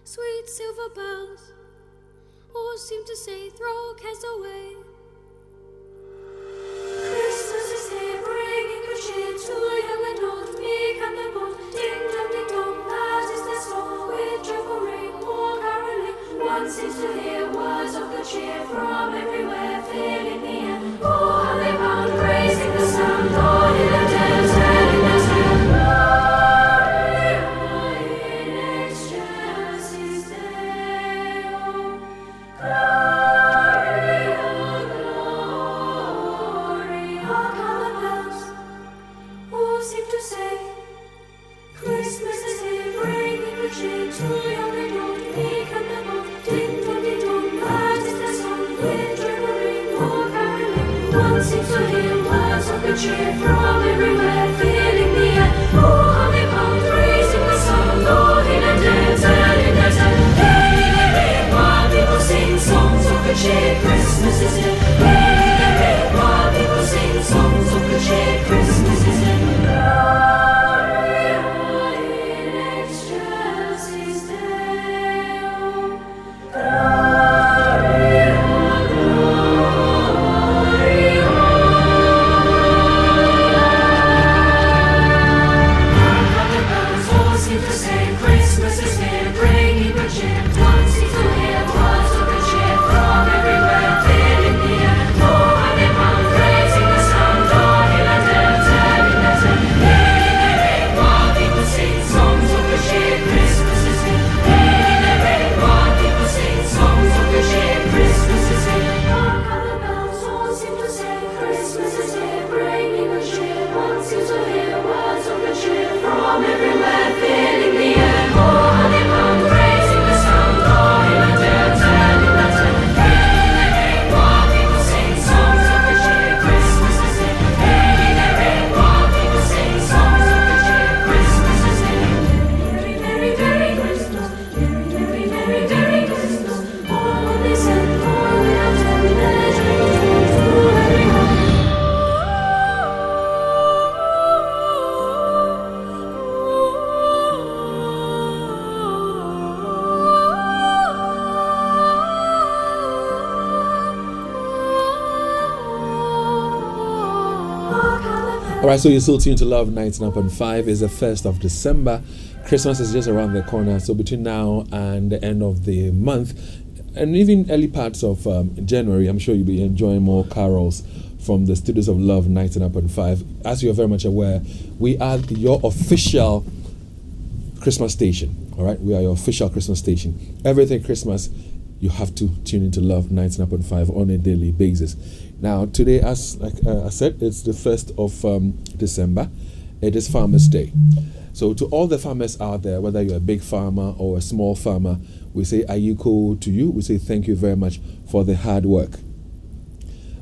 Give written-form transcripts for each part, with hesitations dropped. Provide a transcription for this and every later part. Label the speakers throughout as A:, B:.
A: Sweet silver bells all seem to say, throw cares away. Christmas is here, bringing good cheer to young and old, meek and the bold. Ding dong, that is their song. With joyful ring or caroling, one seems to hear words of good cheer from everywhere, filling the air. Oh, how they bound, praising the sound, Lord in the dead, telling their tale. Gloria in excelsis Deo. Gloria, gloria. Hark how the bells all seem to say, Christmas is here, bringing good cheer to young and old, meek and the bold. Ding dong, that is their song. With joyful ring or caroling, one seems to hear words of good cheer from everywhere, filling the air. Oh, how they bound, praising the Son, Lord in a day, telling their tale. Hey, while people sing songs of good cheer, Christmas is here. Hey, while people sing songs of good cheer, Christmas is here. Gloria in excelsis Deo. Gloria, gloria. How the bells all seem to say, Christmas is here, bringing good cheer. One seems to hear words of good cheer from everywhere, filling the air. Oh, how they bound, praising the sound, Lord in a dead, telling their tale. Hey, while people sing songs of good cheer, Christmas is here. Hey, while people sing songs of good cheer, Christmas is here. Hark how the bells all seem to say, Christmas is here, bringing good cheer. One seems to hear words of good cheer from everywhere, filling the air. Oh, how they bound, praising the sound, Lord in a dead, telling their tale. Hey, while people sing songs of good cheer, Christmas is here. Hey, while people sing songs of good cheer, Christmas is here. Merry, merry, merry Christmas. Merry, merry, merry, merry Christmas. All they said, all without end, measure to everyone.
B: All right, so you're still tuned to Love 99.5. It's the 1st of December. Christmas is just around the corner. So between now and the end of the month, and even early parts of January, I'm sure you'll be enjoying more carols from the studios of Love 99.5. As you're very much aware, we are your official Christmas station. All right, we are your official Christmas station. Everything Christmas, you have to tune into Love 99.5 on a daily basis. Now, today, as I said, it's the 1st of December. It is Farmers' Day. So to all the farmers out there, whether you're a big farmer or a small farmer, we say ayuko to you. We say thank you very much for the hard work.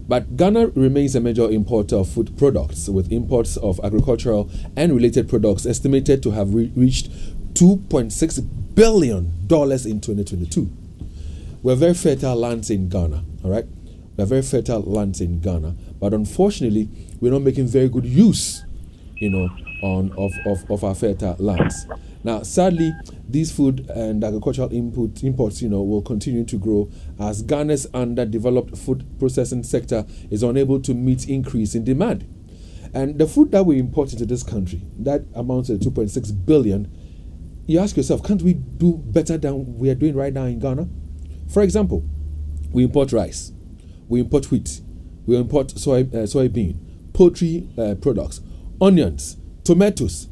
B: But Ghana remains a major importer of food products, with imports of agricultural and related products estimated to have reached $2.6 billion in 2022. We're very fertile lands in Ghana, all right? We're very fertile lands in Ghana, but unfortunately, we're not making very good use, of our fertile lands. Now, sadly, these food and agricultural imports, will continue to grow as Ghana's underdeveloped food processing sector is unable to meet increase in demand. And the food that we import into this country, that amounts to 2.6 billion, you ask yourself, can't we do better than we are doing right now in Ghana? For example, we import rice, we import wheat, we import soybean, poultry products, onions, tomatoes.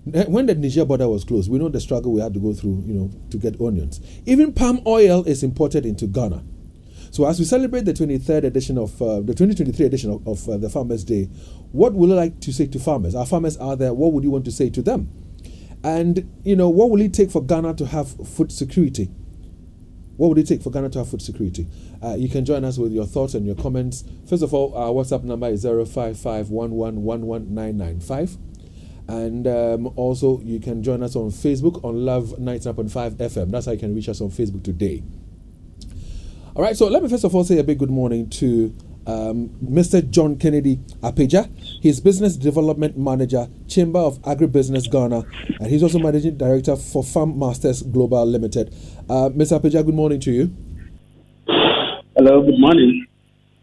B: When the Niger border was closed, we know the struggle we had to go through, to get onions. Even palm oil is imported into Ghana. So as we celebrate the 2023 edition of the Farmers' Day, what would you like to say to farmers? Our farmers are there. What would you want to say to them? And, what will it take for Ghana to have food security? What would it take for Ghana to have food security? You can join us with your thoughts and your comments. First of all, our WhatsApp number is 05511119995. And also, you can join us on Facebook on Love 99.5 FM. That's how you can reach us on Facebook today. All right, so let me first of all say a big good morning to Mr. John Kennedy Apeja. He's Business Development Manager, Chamber of Agribusiness Ghana, and he's also Managing Director for Farm Masters Global Limited. Mr. Apeja, good morning to you.
C: Hello, good morning.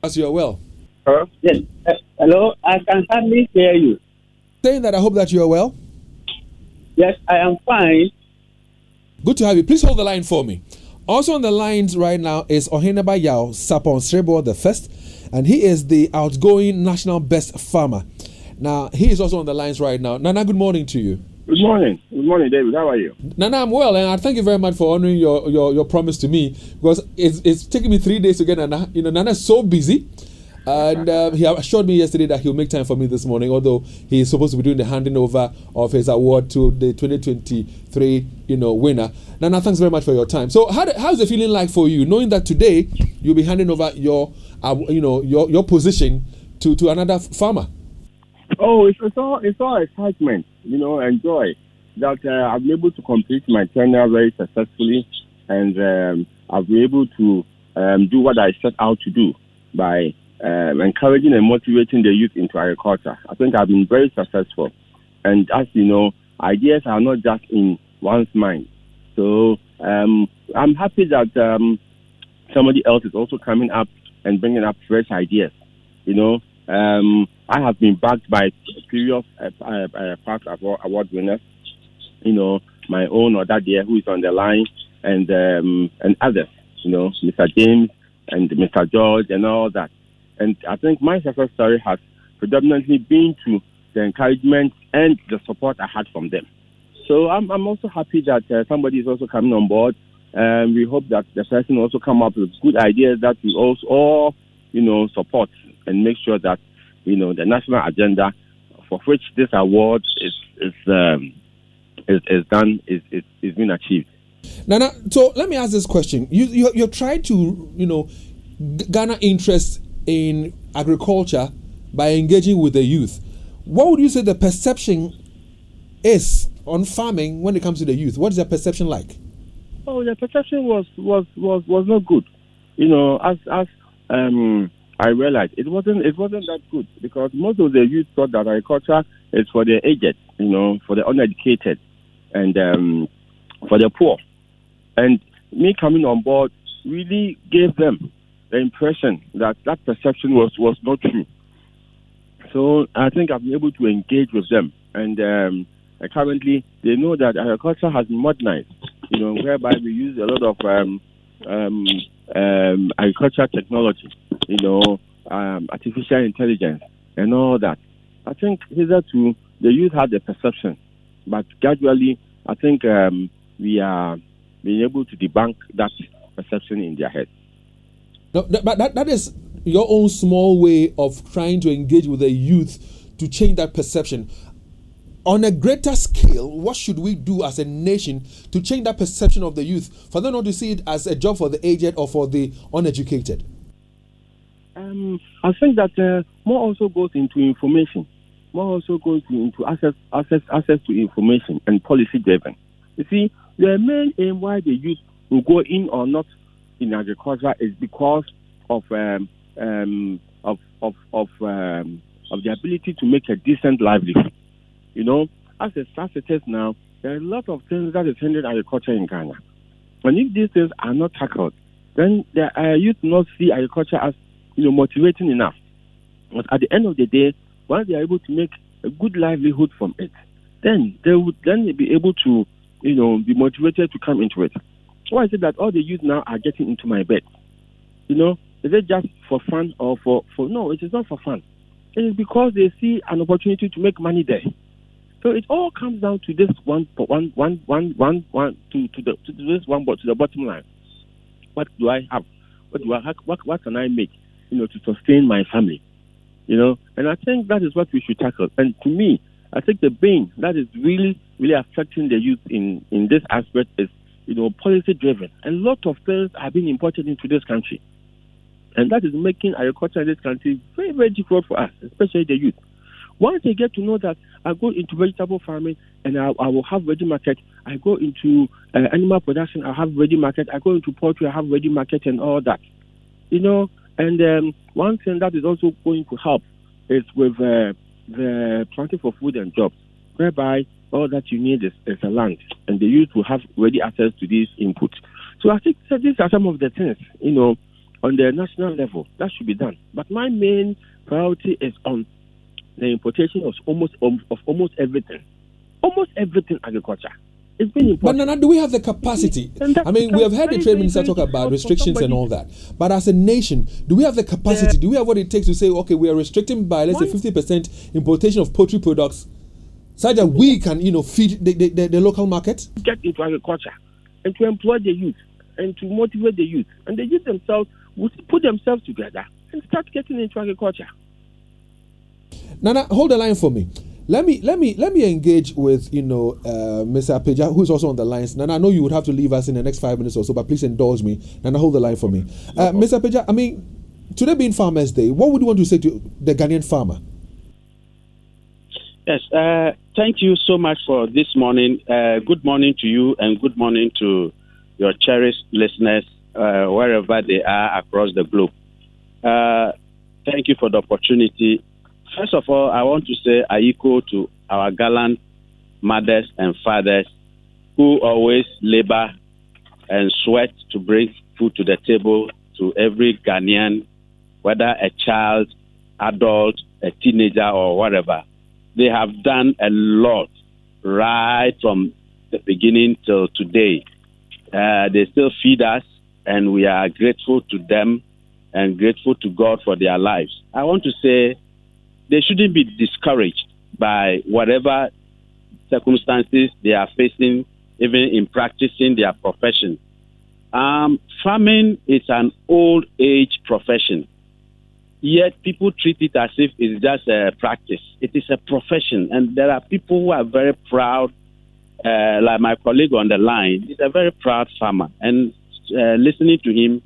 B: As you are well.
C: Yes. Hello, I can hardly hear you.
B: Saying that I hope that you are well.
C: Yes, I am fine.
B: Good to have you. Please hold the line for me. Also on the lines right now is Oheneba Yao Sapon Srebo the First, and he is the outgoing national best farmer. Now, he is also on the lines right now. Nana, good morning to you.
D: Good morning. Good morning, David. How are you?
B: Nana, I'm well, and I thank you very much for honoring your promise to me, because it's taken me 3 days to get Nana. Nana's so busy. And he assured me yesterday that he'll make time for me this morning, although he's supposed to be doing the handing over of his award to the 2023, winner. Nana, thanks very much for your time. So, how's it feeling like for you, knowing that today you'll be handing over your position to another farmer?
D: Oh, it's all excitement, and joy that I've been able to complete my tenure very successfully, and I've been able to do what I set out to do by encouraging and motivating the youth into agriculture. I think I've been very successful. And as you know, ideas are not just in one's mind. So I'm happy that somebody else is also coming up and bringing up fresh ideas. I have been backed by previous past award winners, my own or that there who is on the line, and others, Mr. James and Mr. George and all that. And I think my success story has predominantly been to the encouragement and the support I had from them. So I'm also happy that somebody is also coming on board. We hope that the person also come up with good ideas that we also all, support and make sure that, the national agenda for which this award is done is being achieved.
B: Nana, so let me ask this question. You're trying to, garner interest in agriculture by engaging with the youth. What would you say the perception is on farming when it comes to the youth? What is their perception like?
D: Oh, the perception was not good. As I realized it wasn't that good, because most of the youth thought that agriculture is for the aged, for the uneducated, and for the poor. And me coming on board really gave them the impression that perception was not true. So I think I've been able to engage with them, and currently they know that agriculture has been modernized, whereby we use a lot of agricultural technology, artificial intelligence and all that. I think hitherto the youth had the perception, but gradually I think we are being able to debunk that perception in their heads.
B: No, but that is your own small way of trying to engage with the youth to change that perception. On a greater scale, what should we do as a nation to change that perception of the youth, for them not to see it as a job for the aged or for the uneducated?
D: I think that more also goes into information. More also goes into access to information and policy driven. You see, the main aim why the youth will go in or not in agriculture is because of the ability to make a decent livelihood. As it is now, there are a lot of things that is hindering agriculture in Ghana. And if these things are not tackled, then the youth not see agriculture as motivating enough. But at the end of the day, once they are able to make a good livelihood from it, then they would be able to be motivated to come into it. Why is it that all the youth now are getting into my bed? Is it just for fun or for no? It is not for fun. It is because they see an opportunity to make money there. So it all comes down to this to the bottom line. What do I have? What can I make? To sustain my family. And I think that is what we should tackle. And to me, I think the bane that is really, really affecting the youth in this aspect is, policy driven. A lot of things are being imported into this country. And that is making agriculture in this country very, very difficult for us, especially the youth. Once they get to know that I go into vegetable farming and I will have ready market, I go into animal production, I have ready market, I go into poultry, I have ready market and all that. And one thing that is also going to help is with the planting for food and jobs, whereby all that you need is a land, and the youth will have ready access to these inputs. So I think that these are some of the things, on the national level that should be done. But my main priority is on the importation of almost everything agriculture. It's been important.
B: But Nana, do we have the capacity? I mean, we have heard the trade minister talk about restrictions and all that. But as a nation, do we have the capacity? Do we have what it takes to say, okay, we are restricting by, let's say, 50% importation of poultry products, so that we can, feed the local market?
D: Get into agriculture and to employ the youth and to motivate the youth. And the youth themselves will put themselves together and start getting into agriculture.
B: Nana, hold the line for me. Let me engage with Mr. Apeja, who's also on the lines. Nana, I know you would have to leave us in the next 5 minutes or so, but please indulge me. Nana, hold the line for me. Mr. Apeja, I mean, today being Farmers' Day, what would you want to say to the Ghanaian farmer?
E: Yes, thank you so much for this morning. Good morning to you and good morning to your cherished listeners wherever they are across the globe. Thank you for the opportunity. First of all, I want to say Aiko to our gallant mothers and fathers who always labor and sweat to bring food to the table to every Ghanaian, whether a child, adult, a teenager, or whatever. They have done a lot right from the beginning till today. They still feed us, and we are grateful to them and grateful to God for their lives. I want to say they shouldn't be discouraged by whatever circumstances they are facing, even in practicing their profession. Farming is an old age profession, yet people treat it as if it's just a practice. It is a profession, and there are people who are very proud, like my colleague on the line. He's a very proud farmer, and listening to him,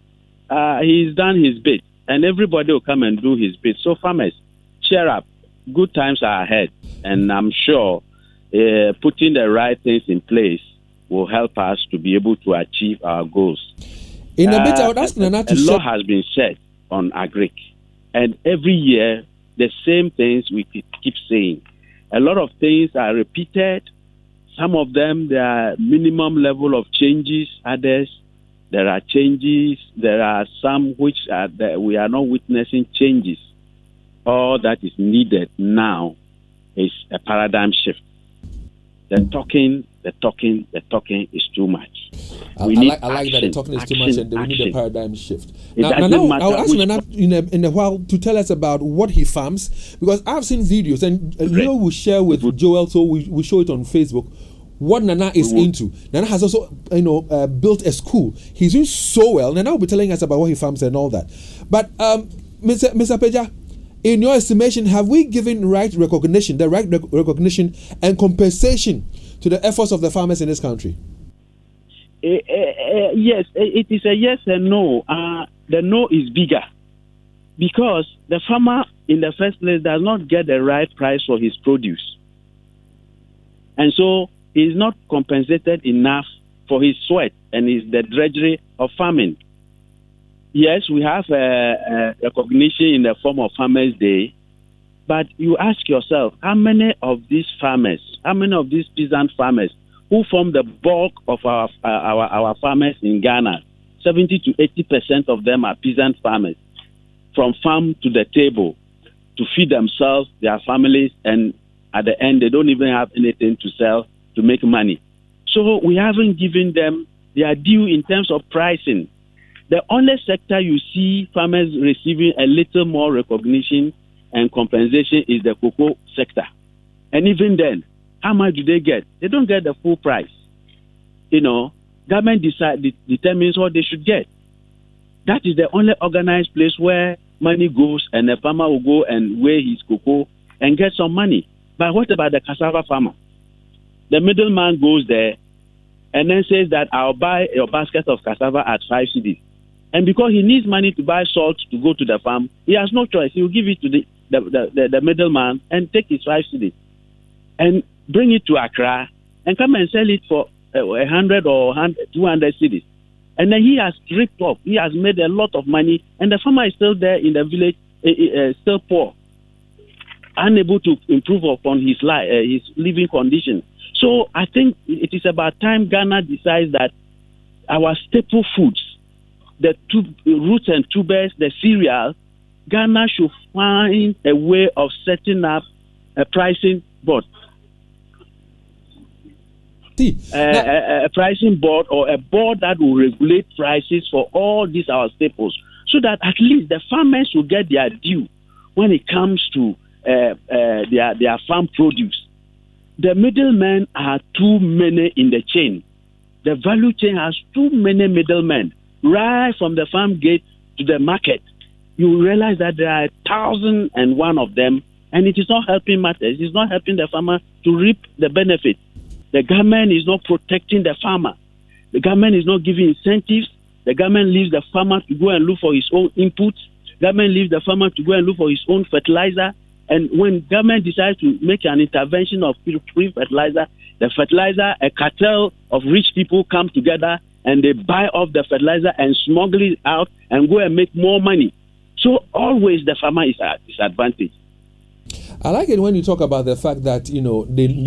E: he's done his bit, and everybody will come and do his bit. So farmers, cheer up. Good times are ahead, and I'm sure putting the right things in place will help us to be able to achieve our goals.
B: In a bit, I would ask Nana to
E: share. A lot has been said on agric, and every year the same things we keep saying. A lot of things are repeated. Some of them, there are minimum level of changes. Others, there are changes. There are some which we are not witnessing changes. All that is needed now is a paradigm shift. The talking is too much.
B: I like that the talking is too much, and we need a paradigm shift. Now I'll ask Nana in a while to tell us about what he farms, because I've seen videos, and Leo will share with Joel, so we show it on Facebook, what Nana is into. Nana has also built a school. He's doing so well. Nana will be telling us about what he farms and all that. But Mr. Peja, in your estimation, have we given the right recognition and compensation to the efforts of the farmers in this country?
E: Yes, it is a yes and no. The no is bigger because the farmer in the first place does not get the right price for his produce. And so he is not compensated enough for his sweat and the drudgery of farming. Yes, we have a recognition in the form of Farmers' Day, but you ask yourself, how many of these peasant farmers who form the bulk of our farmers in Ghana, 70 to 80% of them are peasant farmers, from farm to the table to feed themselves, their families, and at the end, they don't even have anything to sell to make money. So we haven't given them their due in terms of pricing. The only sector you see farmers receiving a little more recognition and compensation is the cocoa sector. And even then, how much do they get? They don't get the full price. Government determines what they should get. That is the only organized place where money goes and the farmer will go and weigh his cocoa and get some money. But what about the cassava farmer? The middleman goes there and then says that I'll buy your basket of cassava at 5 cedis. And because he needs money to buy salt to go to the farm, he has no choice. He will give it to the middleman and take his 5 cedis and bring it to Accra and come and sell it for 100 or 200 cedis. And then he has ripped off. He has made a lot of money, and the farmer is still there in the village, still poor, unable to improve upon his life, his living condition. So I think it is about time Ghana decides that our staple foods, the roots and tubers, the cereal, Ghana should find a way of setting up a pricing board. A pricing board, or a board that will regulate prices for all these our staples, so that at least the farmers will get their due when it comes to their farm produce. The middlemen are too many in the chain. The value chain has too many middlemen, right from the farm gate to the market. You realize that there are 1,001 of them, and it is not helping matters. It is not helping the farmer to reap the benefit. The government is not protecting the farmer. The government is not giving incentives. The government leaves the farmer to go and look for his own inputs. Government leaves the farmer to go and look for his own fertilizer. And when government decides to make an intervention of free fertilizer, the fertilizer, a cartel of rich people come together and they buy off the fertilizer and smuggle it out and go and make more money. So always the farmer is at disadvantage.
B: I like it when you talk about the fact that, they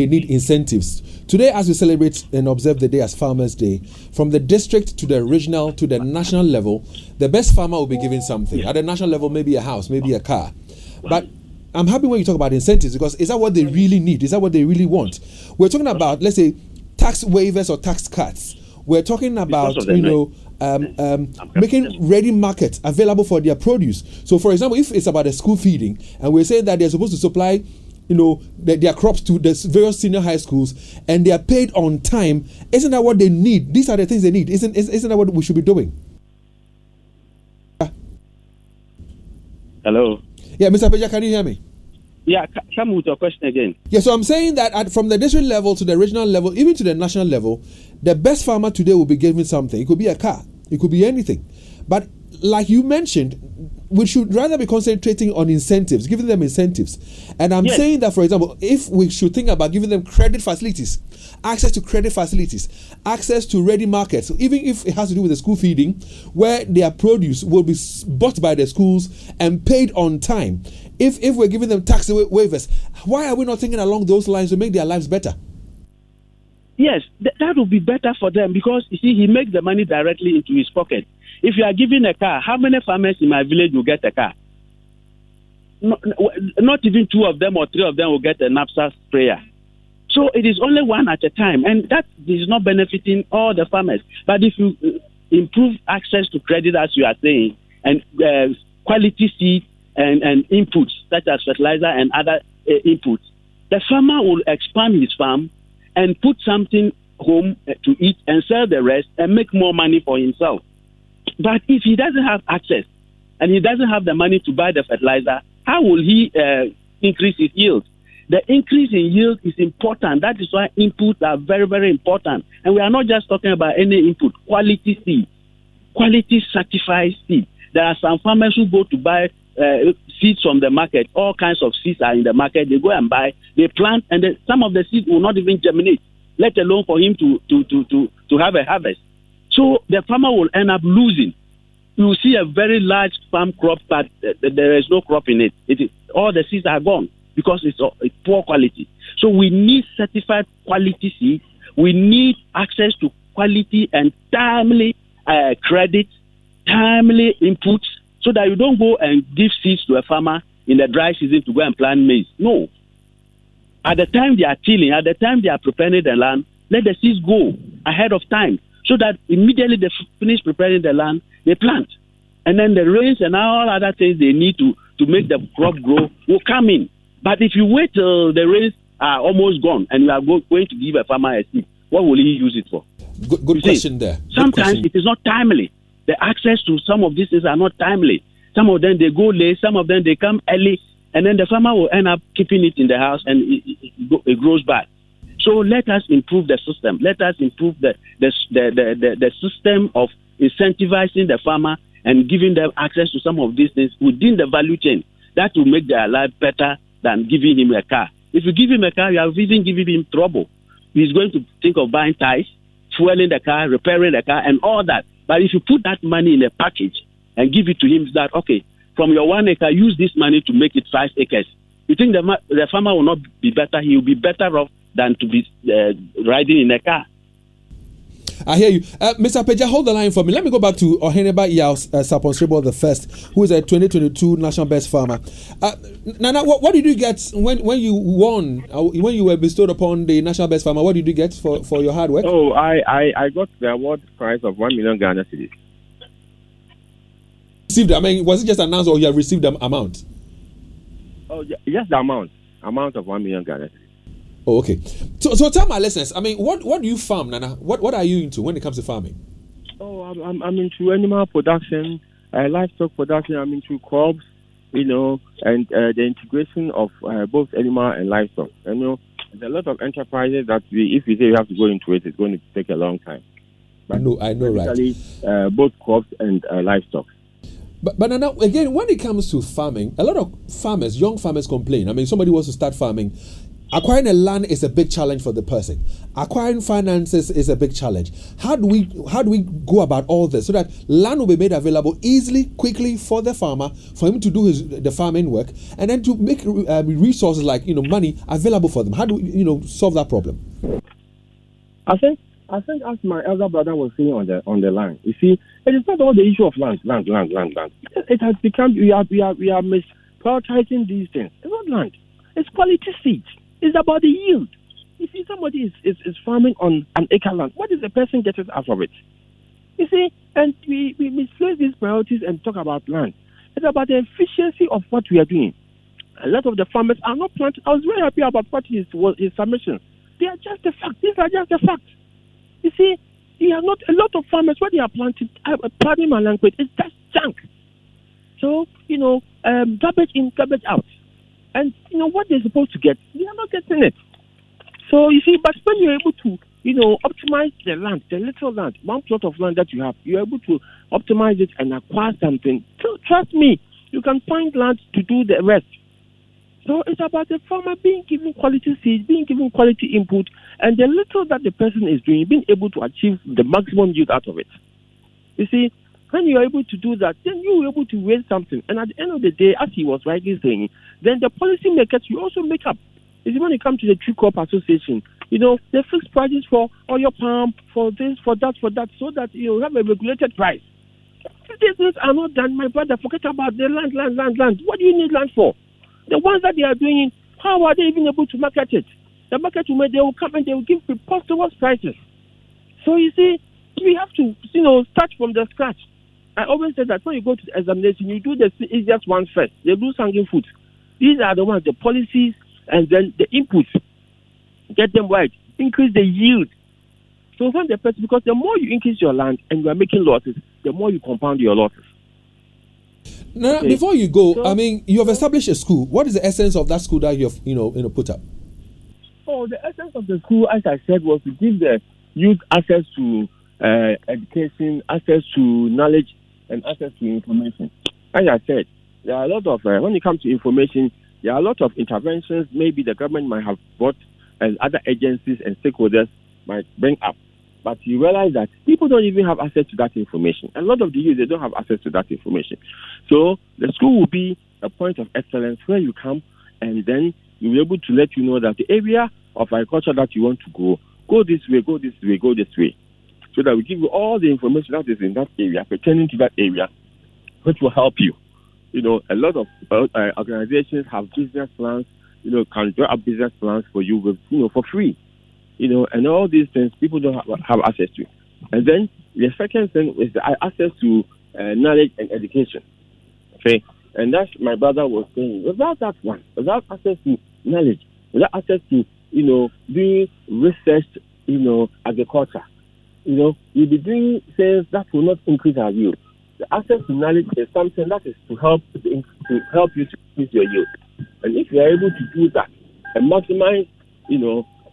B: need incentives. Today, as we celebrate and observe the day as Farmers' Day, from the district to the regional to the national level, the best farmer will be given something. Yeah. At the national level, maybe a house, maybe a car. But I'm happy when you talk about incentives, because is that what they really need? Is that what they really want? We're talking about, let's say, tax waivers or tax cuts. We're talking about, making ready markets available for their produce. So, for example, if it's about a school feeding, and we're saying that they're supposed to supply, their crops to the various senior high schools, and they are paid on time, isn't that what they need? These are the things they need. Isn't that what we should be doing?
E: Hello.
B: Yeah, Mr. Peja, can you hear me?
E: Yeah, come with your question again.
B: Yeah, so I'm saying that from the district level to the regional level, even to the national level, the best farmer today will be given something. It could be a car. It could be anything. But like you mentioned, we should rather be concentrating on incentives, giving them incentives. And I'm saying that, for example, if we should think about giving them credit facilities, access to credit facilities, access to ready markets, so even if it has to do with the school feeding, where their produce will be bought by the schools and paid on time. If we're giving them tax waivers, why are we not thinking along those lines to make their lives better?
E: Yes, that would be better for them, because, you see, he makes the money directly into his pocket. If you are giving a car, how many farmers in my village will get a car? Not even 2 of them or 3 of them will get a knapsack sprayer. So it is only one at a time, and that is not benefiting all the farmers. But if you improve access to credit, as you are saying, and quality seed and inputs such as fertilizer and other inputs, the farmer will expand his farm and put something home to eat and sell the rest and make more money for himself. But if he doesn't have access and he doesn't have the money to buy the fertilizer, how will he increase his yield? The increase in yield is important. That is why inputs are very, very important. And we are not just talking about any input, quality seed, quality certified seed. There are some farmers who go to buy seeds from the market. All kinds of seeds are in the market. They go and buy, they plant, and then some of the seeds will not even germinate, let alone for him to have a harvest. So the farmer will end up losing. You will see a very large farm crop, but there is no crop in it. All the seeds are gone because it's poor quality. So we need certified quality seeds. We need access to quality and timely credit, timely inputs, so that you don't go and give seeds to a farmer in the dry season to go and plant maize. No. At the time they are tilling, at the time they are preparing the land, let the seeds go ahead of time, so that immediately they finish preparing the land, they plant. And then the rains and all other things they need to make the crop grow will come in. But if you wait till the rains are almost gone and you are going to give a farmer a seed, what will he use it for?
B: Good question there.
E: Sometimes it is not timely. The access to some of these things are not timely. Some of them, they go late. Some of them, they come early. And then the farmer will end up keeping it in the house and it grows bad. So let us improve the system. Let us improve the system of incentivizing the farmer and giving them access to some of these things within the value chain. That will make their life better than giving him a car. If you give him a car, you are even giving him trouble. He's going to think of buying ties. fueling the car, repairing the car, and all that. But if you put that money in a package and give it to him, that, okay, from your 1 acre, use this money to make it 5 acres. You think the farmer will not be better? He will be better off than to be riding in a car.
B: I hear you. Mr. Peja, hold the line for me. Let me go back to Oheneba Yao Saponsribo the first, who is a 2022 National Best Farmer. Nana, what did you get when you won, when you were bestowed upon the National Best Farmer? What did you get for your hard work?
D: Oh, I got the award prize of 1 million Ghana cedis.
B: Received, I mean, was it just announced or you have received the amount?
D: Oh, yes, the amount of 1 million Ghana cedis.
B: Oh, okay. So tell my listeners, I mean, what do you farm, Nana? What are you into when it comes to farming?
D: Oh, I'm into animal production, livestock production. I'm into crops, and the integration of both animal and livestock. And, there's a lot of enterprises that if we say we have to go into it, it's going to take a long time. But
B: I know, right?
D: Both crops and livestock.
B: But Nana, again, when it comes to farming, a lot of farmers, young farmers complain. I mean, somebody wants to start farming. Acquiring a land is a big challenge for the person. Acquiring finances is a big challenge. How do we go about all this so that land will be made available easily, quickly for the farmer, for him to do the farming work, and then to make resources like money available for them? How do we solve that problem?
D: I think as my elder brother was saying on the line, you see, it is not all the issue of land. It has become we are misprioritizing these things. It's not land. It's quality seeds. It's about the yield. You see, somebody is farming on an acre land. What is the person getting out of it? You see, and we misplace these priorities and talk about land. It's about the efficiency of what we are doing. A lot of the farmers are not planting. I was very happy about what his submission. They are just a fact. These are just a fact. You see, they are not a lot of farmers when they are planting. Pardon my language. It's just junk. So garbage in, garbage out. And what they're supposed to get, they are not getting it. So you see, but when you're able to, optimize the land, the little land, one plot of land that you have, you're able to optimize it and acquire something. So trust me, you can find land to do the rest. So it's about the farmer being given quality seeds, being given quality input, and the little that the person is doing, being able to achieve the maximum yield out of it. You see, when you are able to do that, then you are able to raise something. And at the end of the day, as he was rightly saying, then the policy makers will also make up. You see, when it comes to the Tree Crop Association, they fix prices for oil palm, for this, for that, so that you have a regulated price. If these things are not done, my brother, forget about the land. What do you need land for? The ones that they are doing, how are they even able to market it? The market they will come and they will give preposterous prices. So you see, we have to, start from the scratch. I always say that when you go to the examination, you do the easiest one first. They do hanging fruit. These are the ones, the policies, and then the inputs. Get them right. Increase the yield. So when the person, because the more you increase your land and you are making losses, the more you compound your losses.
B: Now, okay. Before you go, I mean, you have established a school. What is the essence of that school that you have, put up?
D: Oh, the essence of the school, as I said, was to give the youth access to education, access to knowledge, and access to information. As I said, there are a lot of, when it comes to information, there are a lot of interventions maybe the government might have brought and other agencies and stakeholders might bring up. But you realize that people don't even have access to that information. A lot of the youth, they don't have access to that information. So the school will be a point of excellence where you come and then you'll be able to let you know that the area of agriculture that you want to go this way, go this way, go this way. So that we give you all the information that is in that area, pertaining to that area, which will help you. A lot of organizations have business plans, can draw up business plans for you with, for free. And all these things people don't have access to. And then the second thing is the access to knowledge and education. Okay? And that's my brother was saying. Without that one, without access to knowledge, without access to, doing research, agriculture, you'll be doing things that will not increase our yield. The access to knowledge is something that is to help you to increase your yield. And if you are able to do that and maximize,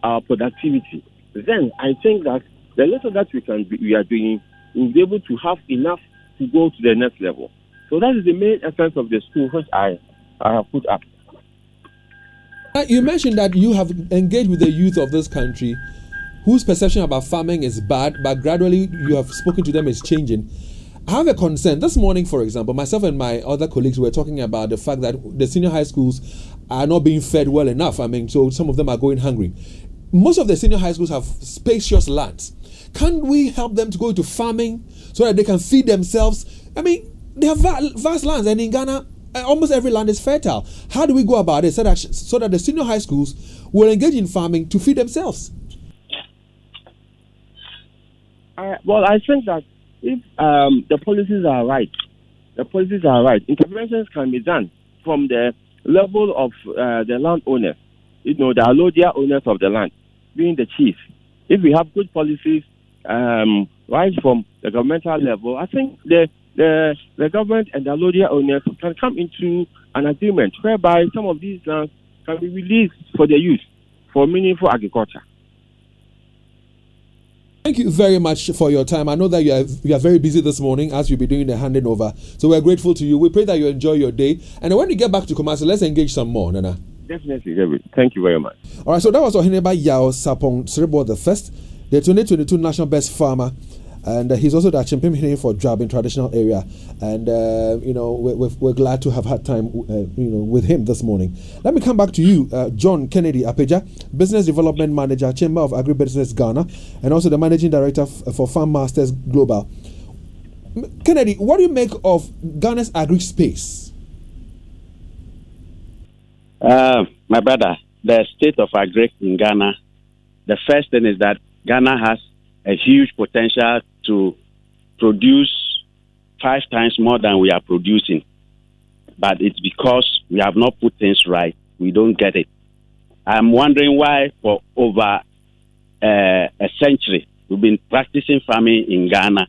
D: our productivity, then I think that the little that we are doing, we'll be able to have enough to go to the next level. So that is the main essence of the school which I have put up.
B: You mentioned that you have engaged with the youth of this country whose perception about farming is bad, but gradually you have spoken to them, it's changing. I have a concern. This morning, for example, myself and my other colleagues were talking about the fact that the senior high schools are not being fed well enough. I mean, so some of them are going hungry. Most of the senior high schools have spacious lands. Can't we help them to go into farming so that they can feed themselves? I mean, they have vast lands, and in Ghana, almost every land is fertile. How do we go about it so that the senior high schools will engage in farming to feed themselves?
D: Well, I think that if the policies are right, interventions can be done from the level of the landowners, the allodial owners of the land, being the chief. If we have good policies right from the governmental level, I think the government and the allodial owners can come into an agreement whereby some of these lands can be released for the use for meaningful agriculture.
B: Thank you very much for your time. I know that you are very busy this morning as you'll be doing the handing over. So we're grateful to you. We pray that you enjoy your day. And when you get back to Kumasi, let's engage some more, Nana.
D: Definitely, David. Thank you very much.
B: All right, so that was Ohineba Yao Sapong Srebo the first, the 2022 National Best Farmer. And he's also the Chimpim here for Job in traditional area. And, we're glad to have had time, with him this morning. Let me come back to you, John Kennedy Apeja, Business Development Manager, Chamber of Agribusiness Ghana, and also the Managing Director for Farm Masters Global. Kennedy, what do you make of Ghana's agri space?
E: My brother, the state of agri in Ghana, the first thing is that Ghana has a huge potential to produce 5 times more than we are producing. But it's because we have not put things right. We don't get it. I'm wondering why for over a century we've been practicing farming in Ghana,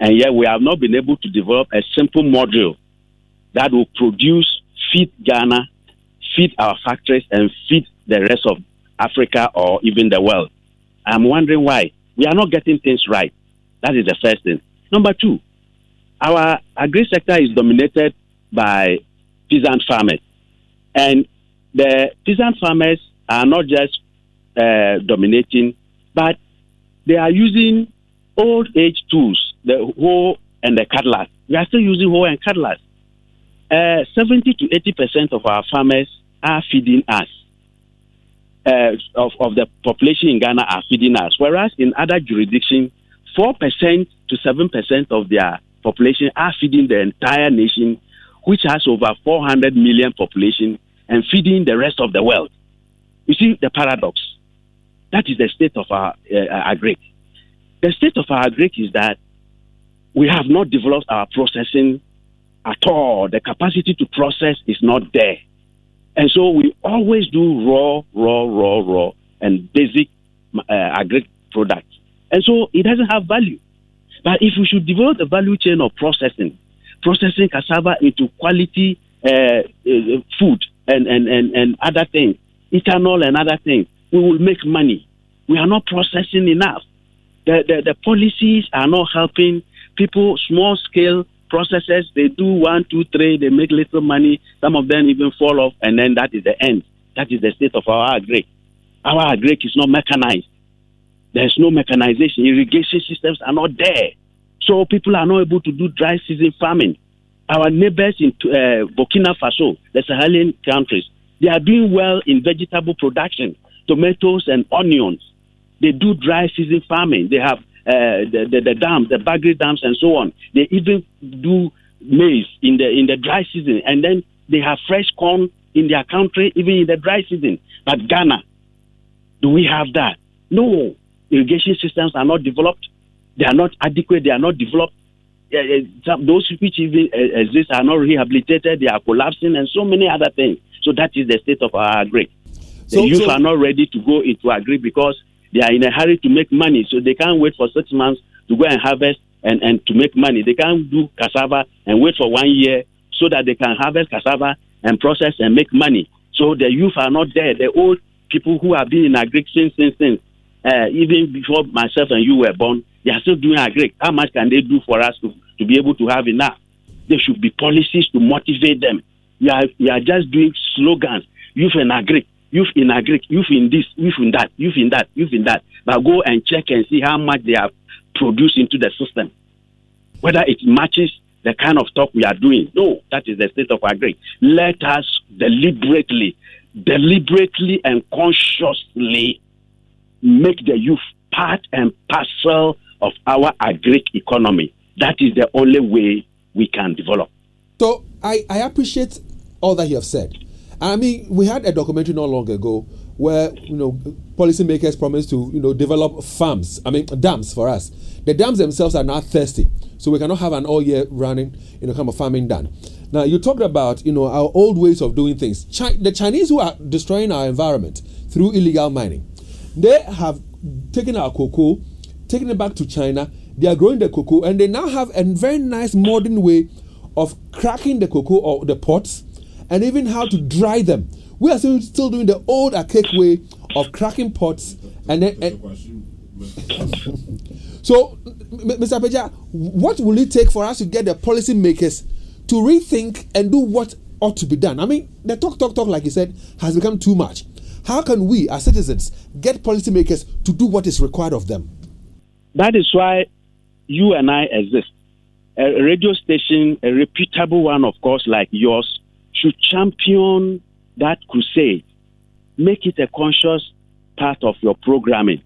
E: and yet we have not been able to develop a simple model that will feed Ghana, feed our factories, and feed the rest of Africa or even the world. I'm wondering why. We are not getting things right. That is the first thing. Number 2, our agri sector is dominated by peasant farmers. And the peasant farmers are not just dominating, but they are using old age tools, the hoe and the cutlass. We are still using hoe and cutlass. 70 to 80% of our farmers are feeding us. Of the population in Ghana are feeding us, whereas in other jurisdictions, 4% to 7% of their population are feeding the entire nation, which has over 400 million population, and feeding the rest of the world. You see the paradox. That is the state of our agri. The state of our agri is that we have not developed our processing at all. The capacity to process is not there. And so we always do raw, and basic agri products. And so it doesn't have value. But if we should develop the value chain of processing cassava into quality food and other things, ethanol and other things, we will make money. We are not processing enough. The policies are not helping people, small scale processors. They do 1, 2, 3, they make little money. Some of them even fall off, and then that is the end. That is the state of our agri. Our agri is not mechanized. There's no mechanization. Irrigation systems are not there. So people are not able to do dry season farming. Our neighbors in Burkina Faso, the Sahelian countries, they are doing well in vegetable production, tomatoes and onions. They do dry season farming. They have the dams, the Bagri dams and so on. They even do maize in the dry season. And then they have fresh corn in their country, even in the dry season. But Ghana, do we have that? No. Irrigation systems are not developed. They are not adequate. They are not developed. Those which even exist are not rehabilitated. They are collapsing and so many other things. So that is the state of our agri. The youth are not ready to go into agri because they are in a hurry to make money. So they can't wait for 6 months to go and harvest and to make money. They can't do cassava and wait for 1 year so that they can harvest cassava and process and make money. So the youth are not there. The old people who have been in agri since even before myself and you were born, they are still doing agri. How much can they do for us to be able to have enough? There should be policies to motivate them. We are just doing slogans. Youth and agri. youth in agric, youth in this, youth in that, youth in that, youth in that. But go and check and see how much they have produced into the system. Whether it matches the kind of talk we are doing. No, that is the state of agric. Let us deliberately and consciously make the youth part and parcel of our agric economy. That is the only way we can develop.
B: So I appreciate all that you have said. I mean, we had a documentary not long ago where, policymakers promised to, develop dams for us. The dams themselves are now thirsty, so we cannot have an all year running, kind of farming done. Now, you talked about, our old ways of doing things. The Chinese who are destroying our environment through illegal mining, they have taken our cocoa, taken it back to China. They are growing the cocoa, and they now have a very nice modern way of cracking the cocoa or the pods, and even how to dry them. We are still doing the old archaic way of cracking pots, and then. So, Mr. Peja, what will it take for us to get the policymakers to rethink and do what ought to be done? I mean, the talk, like you said, has become too much. How can we, as citizens, get policymakers to do what is required of them?
E: That is why you and I exist. A radio station, a reputable one, of course, like yours, should champion that crusade. Make it a conscious part of your programming,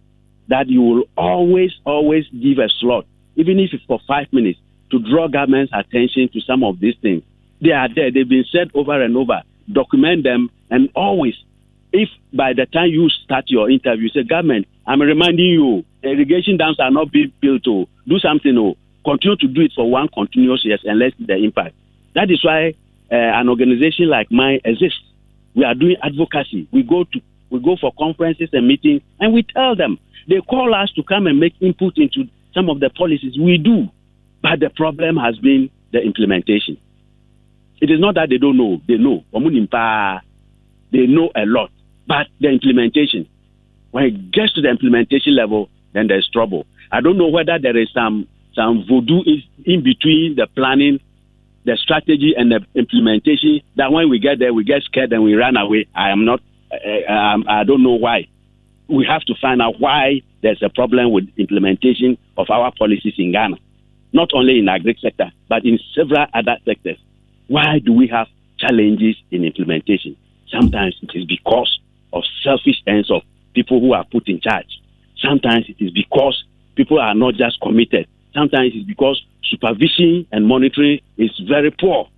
E: that you will always give a slot, even if it's for 5 minutes, to draw government's attention to some of these things. They are there. They've been said over and over. Document them, and always, if by the time you start your interview, you say, government, I'm reminding you, irrigation dams are not being built. Do something. Continue to do it for one continuous year and let's see the impact. That is why an organization like mine exists. We are doing advocacy. We go for conferences and meetings, and we tell them. They call us to come and make input into some of the policies. We do. But the problem has been the implementation. It is not that they don't know. They know. They know a lot. But the implementation, when it gets to the implementation level, then there's trouble. I don't know whether there is some voodoo in between the planning, the strategy, and the implementation, that when we get there, we get scared and we run away. I don't know why. We have to find out why there's a problem with implementation of our policies in Ghana, not only in the agri sector, but in several other sectors. Why do we have challenges in implementation? Sometimes it is because of selfish ends of people who are put in charge. Sometimes it is because people are not just committed. Sometimes it's because supervision and monitoring is very poor.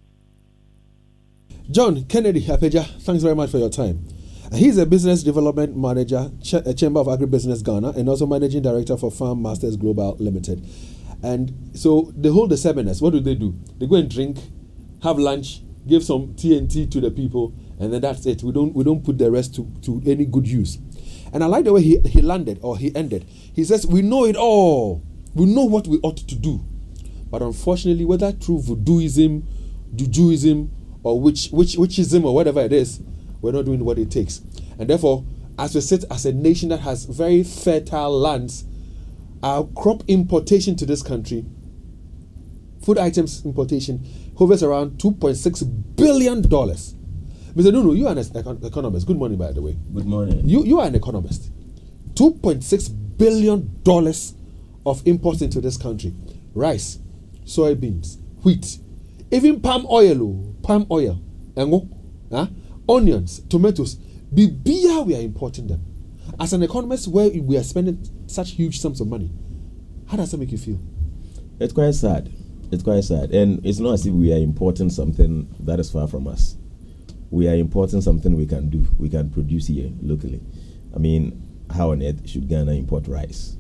B: John Kennedy Apeja, thanks very much for your time. He's a business development manager, Chamber of Agribusiness Ghana, and also managing director for Farm Masters Global Limited. And so they hold the seminars. What do? They go and drink, have lunch, give some TNT to the people, and then that's it. We don't put the rest to any good use. And I like the way he ended. He says, we know it all. We know what we ought to do. But unfortunately, whether through voodooism, jujuism, or witchism, or whatever it is, we're not doing what it takes. And therefore, as we sit as a nation that has very fertile lands, our crop importation to this country, food items importation, hovers around $2.6 billion. Mr. Nunu, you are an economist. Good morning, by the way.
F: Good morning.
B: You are an economist. $2.6 billion of imports into this country. Rice, soybeans, wheat, even palm oil, onions, tomatoes. Bibia, we are importing them. As an economist, where we are spending such huge sums of money, how does that make you feel?
F: It's quite sad. And it's not as if we are importing something that is far from us. We are importing something we can do, we can produce here locally. I mean, how on earth should Ghana import rice?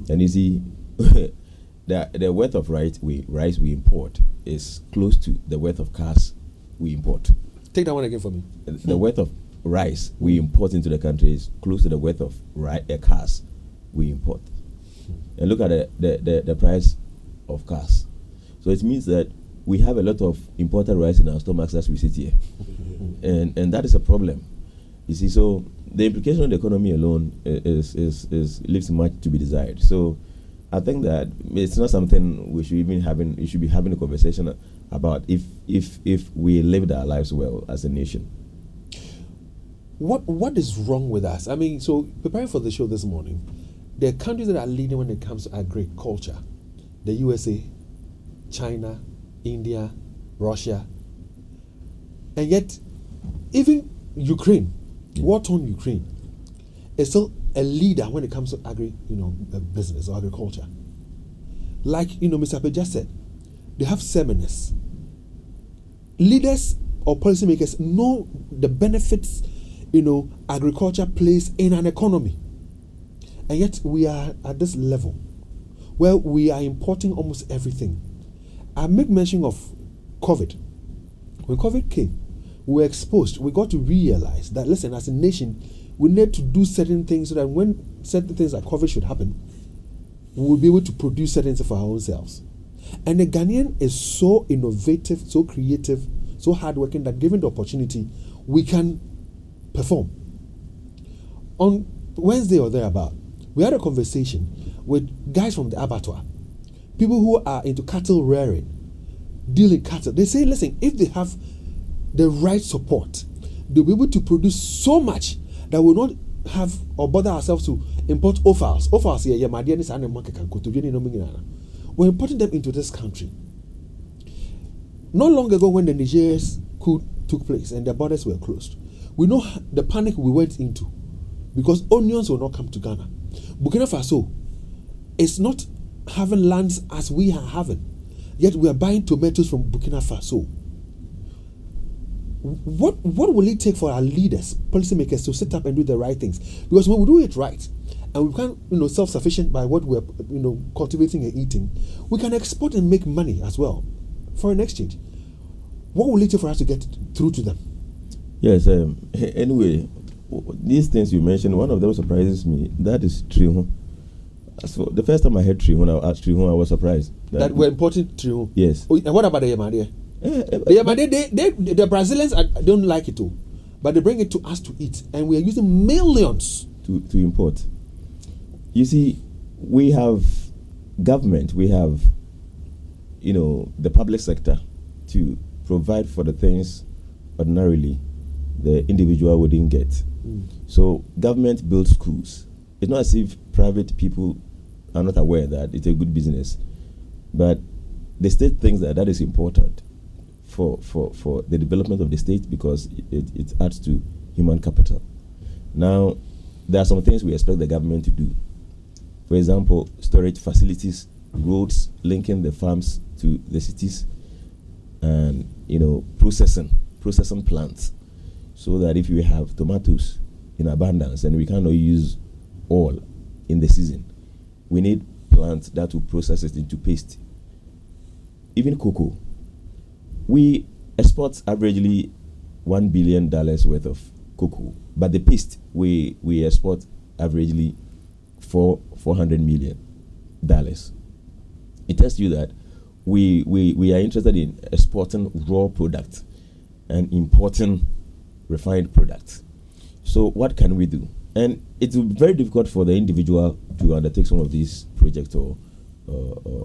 F: And you see, the worth of rice we import is close to the worth of cars we import.
B: Take that one again for me.
F: The worth of rice we import into the country is close to the worth of cars we import. And look at the price of cars. So it means that we have a lot of imported rice in our stomachs as we sit here. And that is a problem. You see, so the implication on the economy alone leaves much to be desired. So I think that it's not something we should even should be having a conversation about if we lived our lives well as a nation.
B: what is wrong with us? I mean, so preparing for the show this morning, the countries that are leading when it comes to agriculture, the USA, China, India, Russia, and yet even Ukraine, war-torn Ukraine, is still a leader when it comes to business or agriculture. Like Mr. Pe just said, they have seminars. Leaders or policymakers know the benefits agriculture plays in an economy, and yet we are at this level where we are importing almost everything. I make mention of COVID. When COVID came, we were exposed. We got to realize that, listen, as a nation, we need to do certain things so that when certain things like COVID should happen, we will be able to produce certain things for our own selves. And the Ghanaian is so innovative, so creative, so hardworking that given the opportunity, we can perform. On Wednesday or thereabout, we had a conversation with guys from the abattoir, people who are into cattle rearing, dealing cattle. They say, listen, if they have the right support, they'll be able to produce so much that we'll not have or bother ourselves to import offals. Offals here, we're importing them into this country. Not long ago, when the Nigeria's coup took place and the borders were closed, we know the panic we went into because onions will not come to Ghana. Burkina Faso is not having lands as we are having, yet we are buying tomatoes from Burkina Faso. What will it take for our leaders, policymakers, to sit up and do the right things? Because when we do it right, and we become self-sufficient by what we're cultivating and eating, we can export and make money as well, foreign exchange. What will it take for us to get through to them?
F: Yes. Anyway, these things you mentioned, one of them surprises me. That is Trihun. So the first time I heard Trihun, I was surprised.
B: That we're importing Trihun?
F: Yes.
B: Oh, and what about the Yamade? The Yamade, the Brazilians don't like it too, but they bring it to us to eat, and we are using millions
F: to import. You see, we have government, we have the public sector to provide for the things ordinarily the individual wouldn't get. So government builds schools. It's not as if private people are not aware that it's a good business, but the state thinks that is important for the development of the state because it adds to human capital. Now, there are some things we expect the government to do. For example, storage facilities, roads linking the farms to the cities, and processing plants, so that if we have tomatoes in abundance and we cannot use all in the season, we need plants that will process it into paste. Even cocoa, we export averagely $1 billion worth of cocoa, but the paste we export averagely $400 million. It tells you that we are interested in exporting raw products and importing refined products. So what can we do? And it will be very difficult for the individual to undertake some of these projects or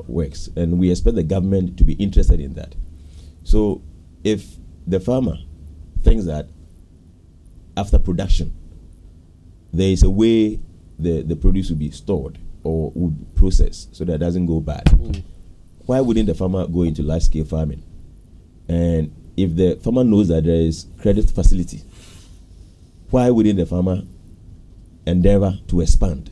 F: works, and we expect the government to be interested in that. So if the farmer thinks that after production there is a way the produce will be stored or will be processed so that it doesn't go bad, why wouldn't the farmer go into large-scale farming? And if the farmer knows that there is credit facility, why wouldn't the farmer endeavor to expand?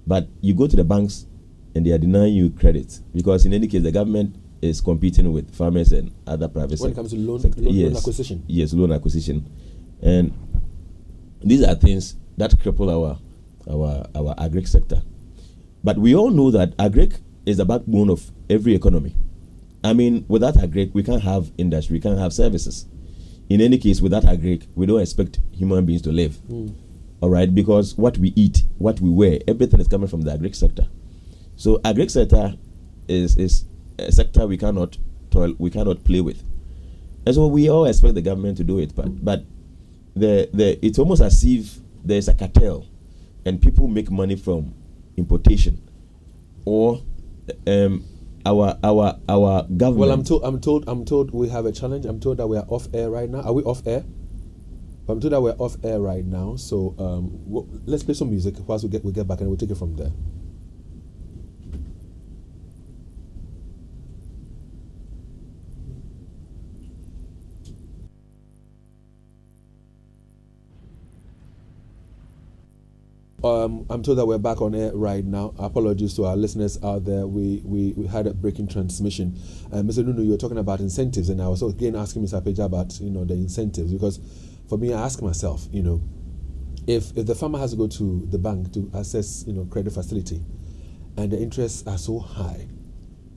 F: But you go to the banks and they are denying you credit because in any case the government is competing with farmers and other private
B: when it comes to loan acquisition.
F: Yes, loan acquisition. And these are things that cripple our agric sector. But we all know that agric is the backbone of every economy. I mean, without agric, we can't have industry, we can't have services. In any case, without agric, we don't expect human beings to live. All right, because what we eat, what we wear, everything is coming from the agric sector. So agric sector is a sector we cannot play with. And so we all expect the government to do it, but it's almost as if there's a cartel and people make money from importation, or our government.
B: Well, I'm told we have a challenge. I'm told that we are off air right now. Are we off air? But I'm told that we're off air right now, so let's play some music whilst we get back, and we'll take it from there. I'm told that we're back on air right now. Apologies to our listeners out there. We had a breaking transmission. Mr. Nunu, you were talking about incentives, and I was again asking Mr. Peja about the incentives, because for me, I ask myself, if the farmer has to go to the bank to access credit facility, and the interests are so high,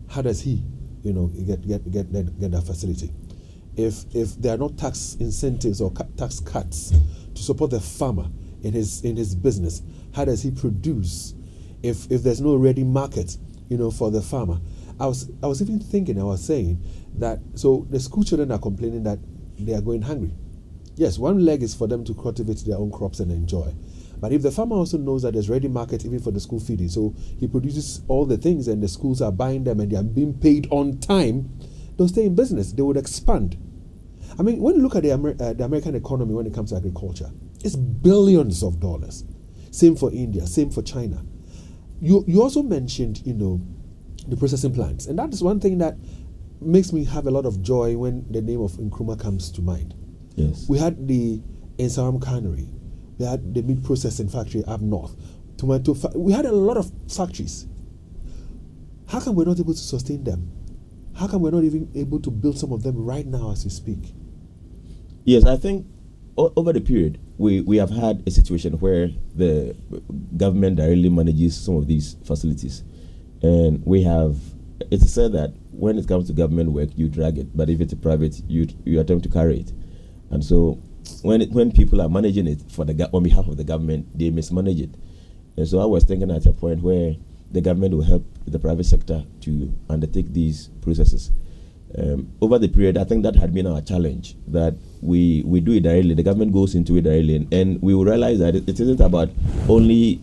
B: how does he get that facility? If there are no tax incentives or tax cuts to support the farmer in his business, how does he produce if there's no ready market for the farmer? I was even thinking, I was saying that, so the school children are complaining that they are going hungry. Yes, one leg is for them to cultivate their own crops and enjoy, but if the farmer also knows that there's ready market even for the school feeding, so he produces all the things and the schools are buying them and they are being paid on time, they'll stay in business, they would expand. I mean, when you look at the American economy when it comes to agriculture, it's billions of dollars. Same for India, same for China. You also mentioned, the processing plants, and that is one thing that makes me have a lot of joy when the name of Nkrumah comes to mind.
F: Yes.
B: We had the Ensaram Cannery, we had the meat processing factory up north, we had a lot of factories. How come we're not able to sustain them? How come we're not even able to build some of them right now as we speak?
F: Yes, I think over the period, we have had a situation where the government directly manages some of these facilities. And it's said that when it comes to government work, you drag it, but if it's a private, you attempt to carry it. And so when people are managing it on behalf of the government, they mismanage it. And so I was thinking at a point where the government will help the private sector to undertake these processes. Over the period, I think that had been our challenge, that we do it directly, the government goes into it directly, and we will realize that it isn't about only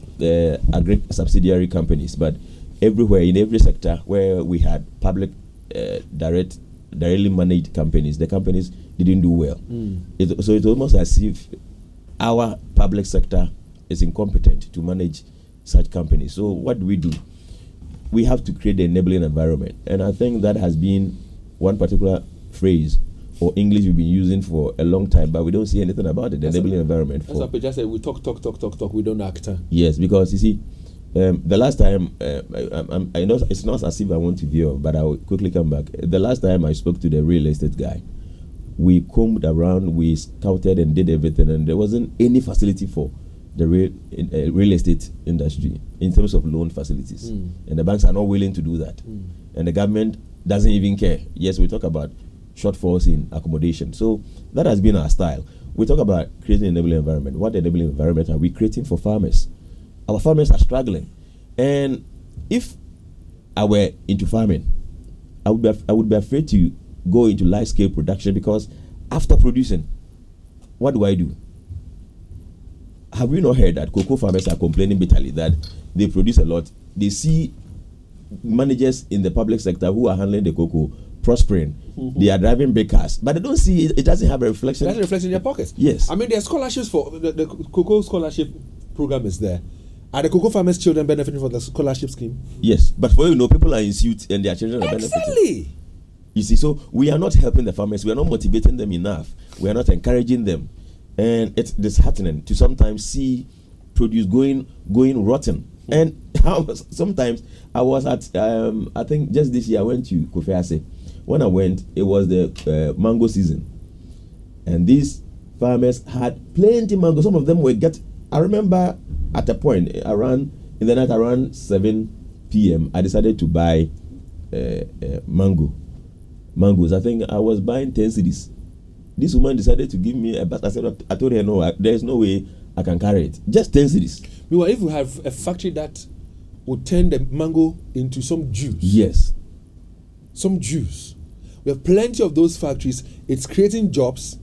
F: subsidiary companies, but everywhere, in every sector where we had public directly managed companies, the companies didn't do well. So it's almost as if our public sector is incompetent to manage such companies. So what do? We have to create the enabling environment, and I think that has been one particular phrase or English we've been using for a long time, but we don't see anything about it. The enabling environment.
B: That's what Peja said. We talk. We don't act.
F: Yes, because you see, the last time I know it's not as if I want to veer, but I will quickly come back. The last time I spoke to the real estate guy, we combed around, we scouted and did everything, and there wasn't any facility for the real estate industry in terms of loan facilities, and the banks are not willing to do that, and the government doesn't even care. Yes, we talk about shortfalls in accommodation, so that has been our style. We talk about creating an enabling environment. What enabling environment are we creating for farmers? Our farmers are struggling, and if I were into farming, I would be afraid to go into large scale production, because after producing, what do? Have we not heard that cocoa farmers are complaining bitterly that they produce a lot? They see managers in the public sector who are handling the cocoa prospering. They are driving big cars, but they don't see it. It doesn't have a reflection.
B: It doesn't reflect in their pockets.
F: Yes.
B: I mean, there are scholarships for the cocoa scholarship program is there. Are the cocoa farmers' children benefiting from the scholarship scheme?
F: Yes, but for people are in suit and their children are benefiting.
B: Exactly.
F: You see, so we are not helping the farmers. We are not motivating them enough. We are not encouraging them, and it's disheartening to sometimes see produce going rotten. And sometimes I was at I think just this year I went to Kofi Ase. When I went, it was the mango season, and these farmers had plenty mango. Some of them were I remember at a point in the night around 7 p.m. I decided to buy mangoes. I think I was buying 10 cedis. This woman decided to give me a basket. I told her no, there's no way I can carry it. Just 10 cedis.
B: Meanwhile, if we have a factory that would turn the mango into some juice.
F: Yes.
B: Some juice. We have plenty of those factories. It's creating jobs.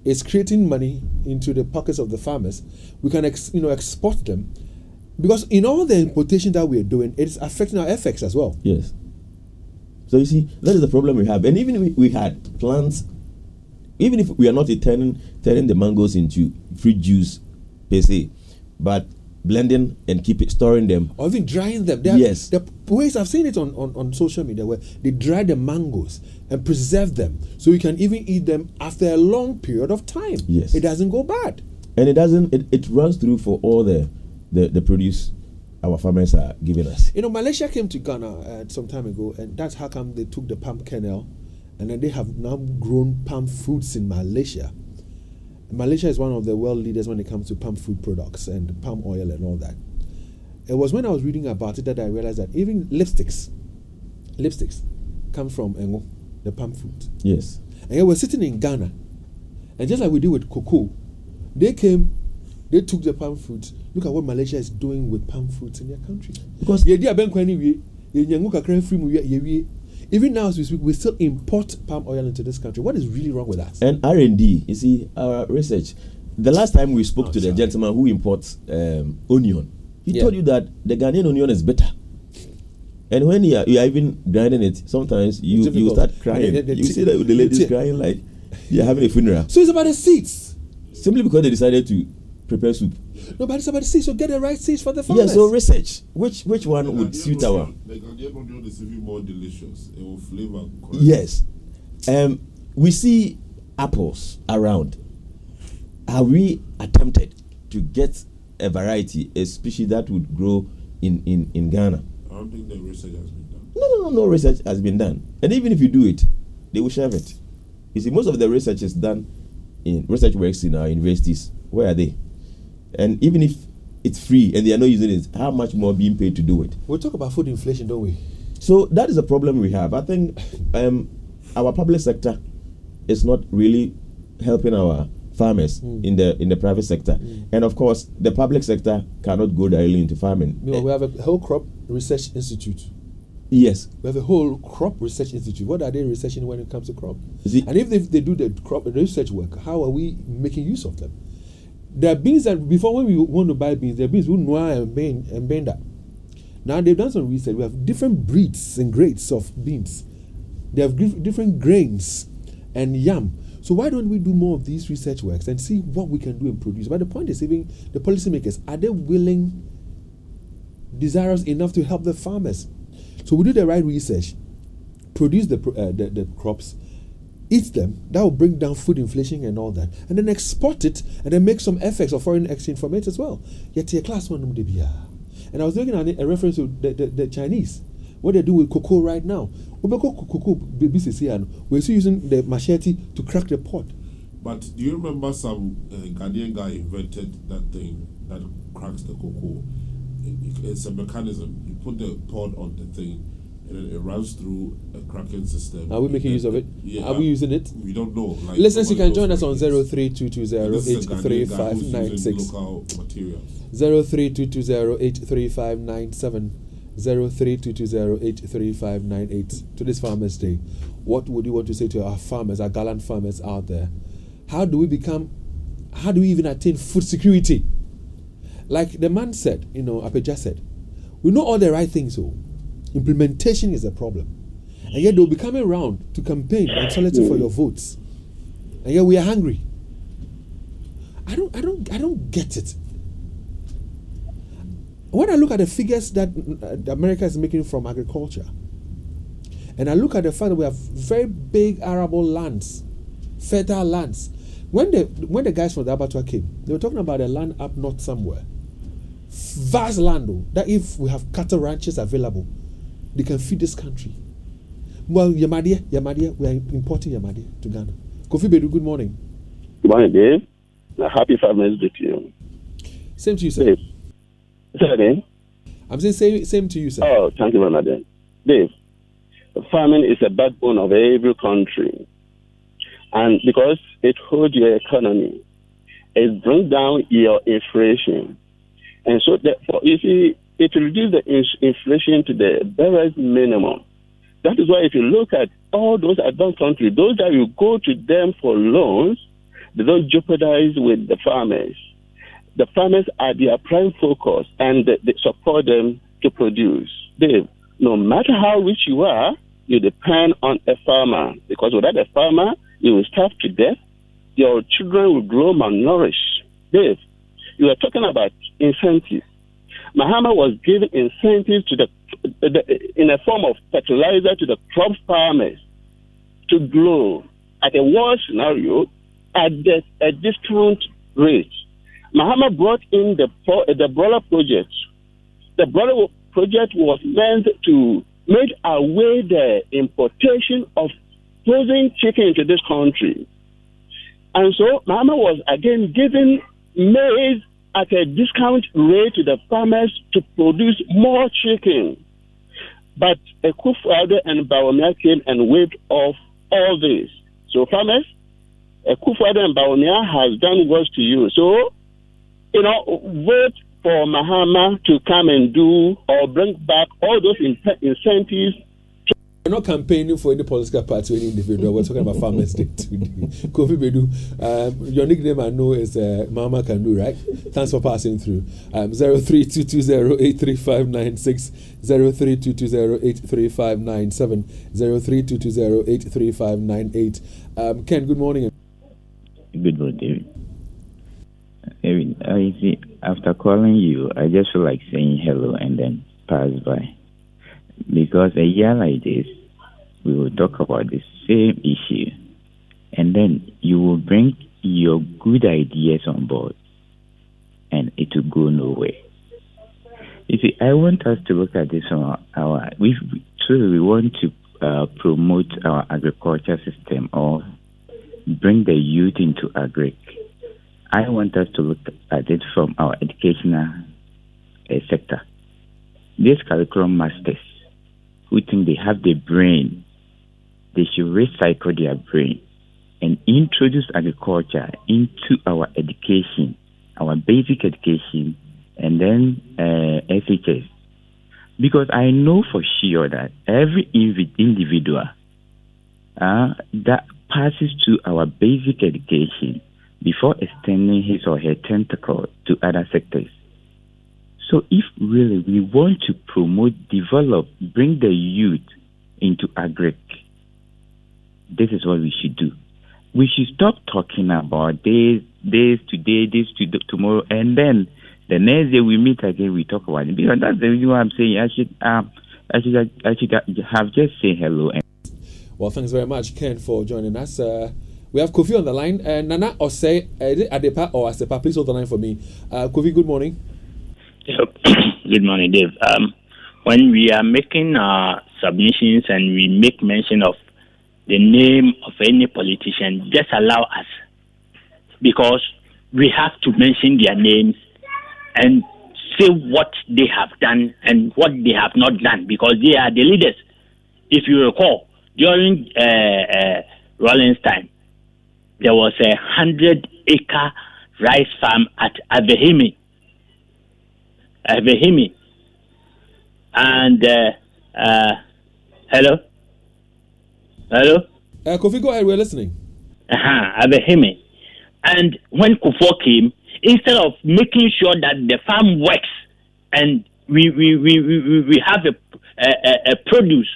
B: It's creating money into the pockets of the farmers. We can export them, because in all the importation that we are doing, it's affecting our FX as well.
F: Yes. So you see, that is the problem we have. And even we had plants even if we are not turning the mangoes into fruit juice per se, but blending and storing them,
B: or even drying them.
F: Yes.
B: The ways I've seen it on social media where they dry the mangoes and preserve them, so you can even eat them after a long period of time.
F: Yes.
B: It doesn't go bad.
F: And it runs through for all the produce our farmers are giving us.
B: You know, Malaysia came to Ghana some time ago, and that's how come they took the palm kernel, and then they have now grown palm fruits in Malaysia. Malaysia is one of the world leaders when it comes to palm fruit products and palm oil and all that. It was when I was reading about it that I realized that even lipsticks come from engo, the palm fruit.
F: Yes.
B: And yet we're sitting in Ghana, and just like we do with cocoa, they took the palm fruits. Look at what Malaysia is doing with palm fruits in their country.
F: Because
B: even now as we speak, we still import palm oil into this country. What is really wrong with us?
F: And R&D, you see, our research. The last time we spoke to the gentleman who imports onion, he told you that the Ghanaian onion is better. And when you are even grinding it, sometimes you start crying. You see that the ladies crying like you're having a funeral.
B: So it's about the seeds.
F: Simply because they decided to prepare soup.
B: No, but it's about the seeds. So get the right seeds for the farmers.
F: Yeah, so research. Which one would suit our...
G: The Ghanaian onion is even more delicious. It will flavor correct.
F: Yes. We see apples around. Have we attempted to get a variety, a species that would grow in Ghana?
G: I don't think the research has been done.
F: No research has been done. And even if you do it, they will share it. You see, most of the research is done in research works in our universities. Where are they? And even if it's free and they are not using it, how much more being paid to do it?
B: We talk about food inflation, don't we?
F: So that is a problem we have. I think our public sector is not really helping our farmers in the private sector. And of course, the public sector cannot go directly into farming.
B: We have a whole crop research institute.
F: Yes.
B: We have a whole crop research institute. What are they researching when it comes to crop?
F: And
B: if they do the crop research work, how are we making use of them? There are beans that before, when we want to buy beans, there are beans who noir and bend that. Now they've done some research. We have different breeds and grades of beans. They have different grains and yam. So why don't we do more of these research works and see what we can do and produce? But the point is, even the policymakers, are they willing, desirous enough to help the farmers? So we do the right research, produce the crops, eat them. That will bring down food inflation and all that, and then export it, and then make some FX or foreign exchange from it as well. Yet a class one. And I was looking at a reference to the Chinese, what they do with cocoa right now. We're still using the machete to crack the pot.
G: But do you remember some Ghanaian guy invented that thing that cracks the cocoa? It's a mechanism. You put the pod on the thing, and then it runs through a cracking system.
B: Are we making use of it?
G: Yeah,
B: are we using it?
G: We don't know. Like,
B: listeners, you can join us on
G: 0322083596. Local materials.
B: 0322083597. 0322083598. To this Farmers Day, what would you want to say to our farmers, our gallant farmers out there? How do we even attain food security? Like the man said, Apeja said, we know all the right things, so implementation is a problem. And yet they'll be coming around to campaign and solicit for your votes. And yet we are hungry. I don't get it. When I look at the figures that America is making from agriculture, and I look at the fact that we have very big arable lands, fertile lands. When the guys from the abattoir came, they were talking about a land up north somewhere. Vast land, though, that if we have cattle ranches available, they can feed this country. Well, Yamadia, we are importing Yamadia to Ghana. Kofi Bedu, good morning.
H: Good morning, Dave. Happy Farmers Day to you.
B: Same to you, sir.
H: Dave. Say again?
B: I'm saying same to you, sir.
H: Oh, thank you very much, Dave. Farming is the backbone of every country. And because it holds your economy, it brings down your inflation. And so, therefore, you see, it reduces the inflation to the barest minimum. That is why if you look at all those advanced countries, those that you go to them for loans, they don't jeopardize with the farmers. The farmers are their prime focus, and they support them to produce. Dave, no matter how rich you are, you depend on a farmer, because without a farmer, you will starve to death, your children will grow malnourished. Dave, you are talking about incentives. Mahama was giving incentives to in a form of fertilizer to the crop farmers to grow at a worst scenario at a discount rate. Mahama brought in the broiler project. The broiler project was meant to make away the importation of frozen chicken into this country. And so Mahama was again giving maize at a discount rate to the farmers to produce more chicken. But Akufo-Addo and Bawumia came and waived off all this. So farmers, Akufo-Addo and Bawumia has done worse to you. So, vote for Mahama to come and do or bring back all those incentives.
B: We're not campaigning for any political party or any individual. We're talking about Farmers Day today. Kofi Bedu, your nickname I know is Mama Kanu, right? Thanks for passing through. 0322083596, 0322083597, 0322083598. Ken, good morning.
I: Good morning, David. David, I see. After calling you, I just feel like saying hello and then pass by. Because a year like this, we will talk about the same issue, and then you will bring your good ideas on board, and it will go nowhere. You see, I want us to look at this from we want to promote our agriculture system or bring the youth into agric. I want us to look at it from our educational sector. These curriculum masters who think they have the brain, they should recycle their brain and introduce agriculture into our education, our basic education, and then SHS. Because I know for sure that every individual that passes through our basic education before extending his or her tentacle to other sectors. So if really we want to promote, develop, bring the youth into agric, this is what we should do. We should stop talking about this today, this tomorrow, and then the next day we meet again, we talk about it. Because that's the reason why I'm saying I should have just say hello.
B: Well, thanks very much, Ken, for joining us. We have Kofi on the line. Nana Osei Adepa or Asepa, please hold the line for me. Kofi, good morning.
J: Good morning, Dave. When we are making submissions and we make mention of the name of any politician, just allow us, because we have to mention their names and say what they have done and what they have not done, because they are the leaders. If you recall, during Rollins' time, there was a 100-acre rice farm at Avehime. And hello.
B: Kofi, go ahead. We're listening.
J: Avehime. And when Kufuor came, instead of making sure that the farm works and we have a produce,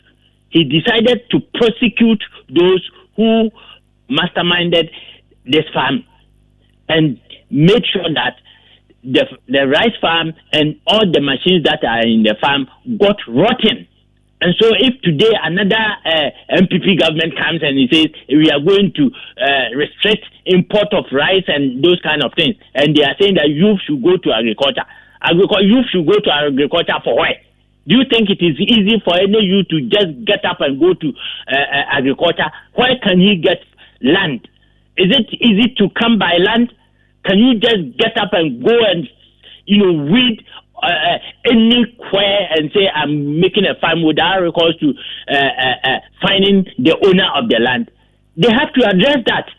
J: he decided to prosecute those who masterminded this farm and made sure that the rice farm and all the machines that are in the farm got rotten. And so if today another MPP government comes and he says we are going to restrict import of rice and those kind of things, and they are saying that youth should go to agriculture. Youth should go to agriculture for where? Do you think it is easy for any youth to just get up and go to agriculture? Where can he get land? Is it easy to come by land? Can you just get up and go and, weed anywhere and say, I'm making a farm without recourse to finding the owner of the land? They have to address that.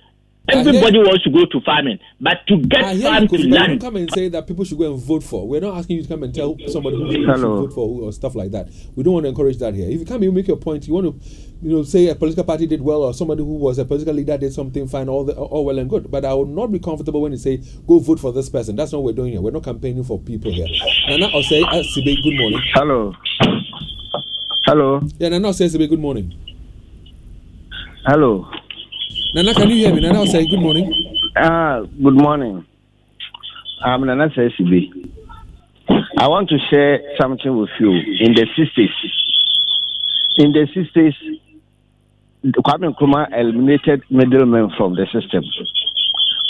J: Everybody wants to go to farming, but to get farm to land.
B: Don't come and say that people should go and vote for. We're not asking you to come and tell somebody who should vote for who or stuff like that. We don't want to encourage that here. If you come, you make your point. You want to, say a political party did well or somebody who was a political leader did something fine, all well and good. But I will not be comfortable when you say go vote for this person. That's not what we're doing here. We're not campaigning for people here. Nana Osei Sibe, good morning.
K: Hello.
B: Yeah, Nana Osei Sibe, good morning.
K: Hello.
B: Nana, can you hear me? Nana, I'll say good morning.
K: Good morning. I'm Nana Sesibi. I want to share something with you. In the 60s, Kwame Nkrumah eliminated middlemen from the system.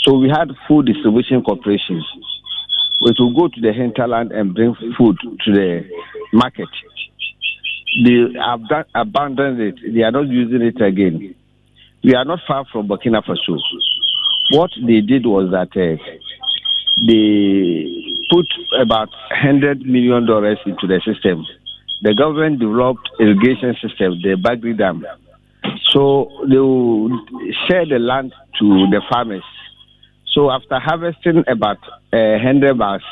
K: So we had food distribution corporations, which will go to the hinterland and bring food to the market. They have abandoned it. They are not using it again. We are not far from Burkina Faso. What they did was that they put about $100 million into the system. The government developed irrigation system, the Bagri Dam. So they will share the land to the farmers. So after harvesting about 100 bags,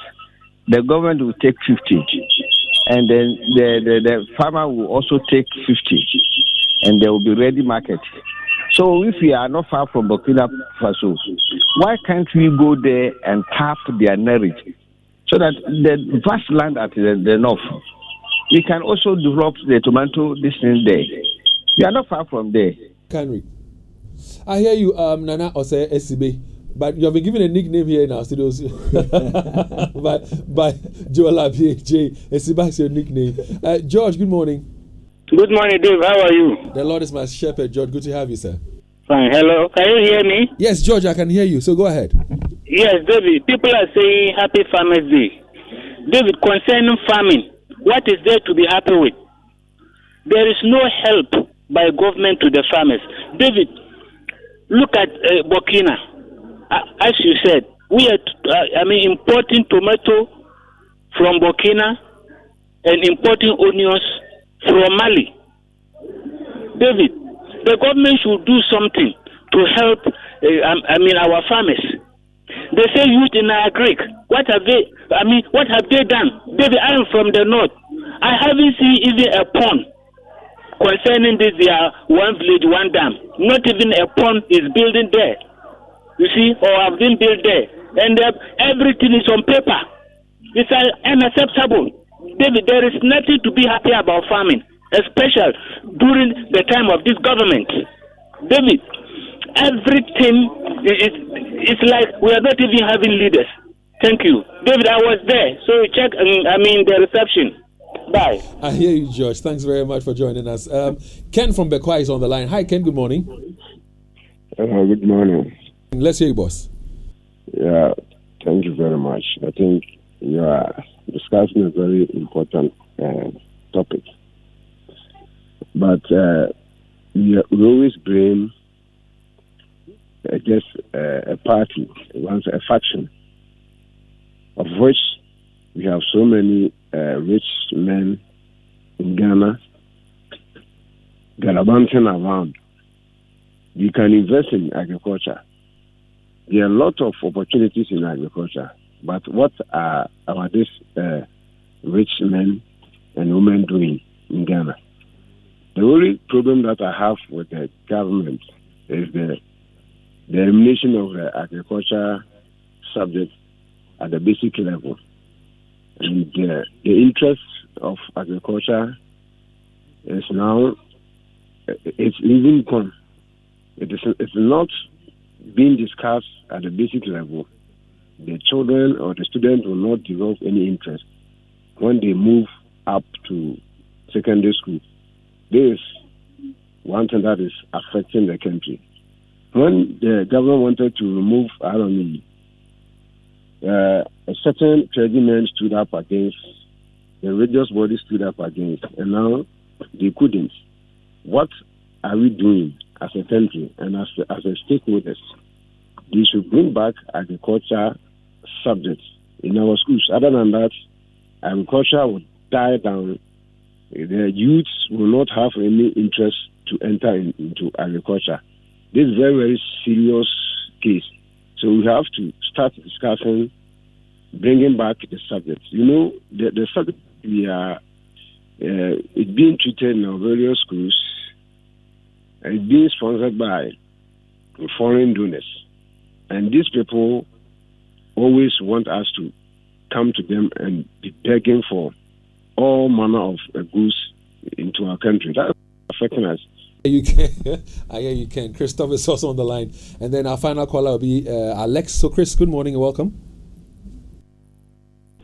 K: the government will take 50. And then the farmer will also take 50. And there will be ready market. So if we are not far from Burkina Faso, why can't we go there and tap their merit? So that the vast land at the north, we can also develop the tomato business there. We are not far from there.
B: Can we? I hear you, Nana Ose SCB, but you have been given a nickname here in our studios by Joel J. SCB is your nickname. George, good morning.
L: Good morning, Dave. How are you?
B: The Lord is my shepherd, George. Good to have you, sir.
L: Fine. Hello. Can you hear me?
B: Yes, George, I can hear you. So go ahead.
L: Yes, David. People are saying Happy Farmers Day. David, concerning farming, what is there to be happy with? There is no help by government to the farmers. David, look at Burkina. As you said, we are importing tomato from Burkina and importing onions from Mali. David, the government should do something to help our farmers. They say youth in agric. What have they done? David, I am from the north. I haven't seen even a pond concerning this. They are one village, one dam. Not even a pond is building there. You see, or have been built there. And everything is on paper. It's unacceptable. David, there is nothing to be happy about farming, especially during the time of this government. David, everything is like we are not even having leaders. Thank you. David, I was there, so check, the reception. Bye.
B: I hear you, George. Thanks very much for joining us. Ken from Bekwa is on the line. Hi, Ken. Good morning.
M: Good morning.
B: Let's hear you, boss.
M: Yeah, thank you very much. I think you are discussing a very important topic. But we always blame just a party, once a faction, of which we have so many rich men in Ghana gallivanting around. You can invest in agriculture. There are a lot of opportunities in agriculture, but what are these rich men and women doing in Ghana? The only problem that I have with the government is the elimination of the agriculture subject at the basic level. And the interest of agriculture is now, it's even gone. It's not being discussed at the basic level. The children or the students will not develop any interest when they move up to secondary school. This is one thing that is affecting the country. When the government wanted to remove RME, a certain clergyman stood up against, the religious body stood up against, and now they couldn't. What are we doing as a country and as a stakeholders? They should bring back agriculture subjects in our schools. Other than that, agriculture will die down. The youths will not have any interest to enter into agriculture. This is a very, very serious case. So we have to start discussing bringing back the subject. You know, the subject we are it's being treated in our various schools. It's being sponsored by foreign donors. And these people always want us to come to them and be begging for all manner of goods into our country. That's affecting us.
B: You can. You can. Christoph is also on the line. And then our final caller will be Alex. So, Chris, good morning and welcome.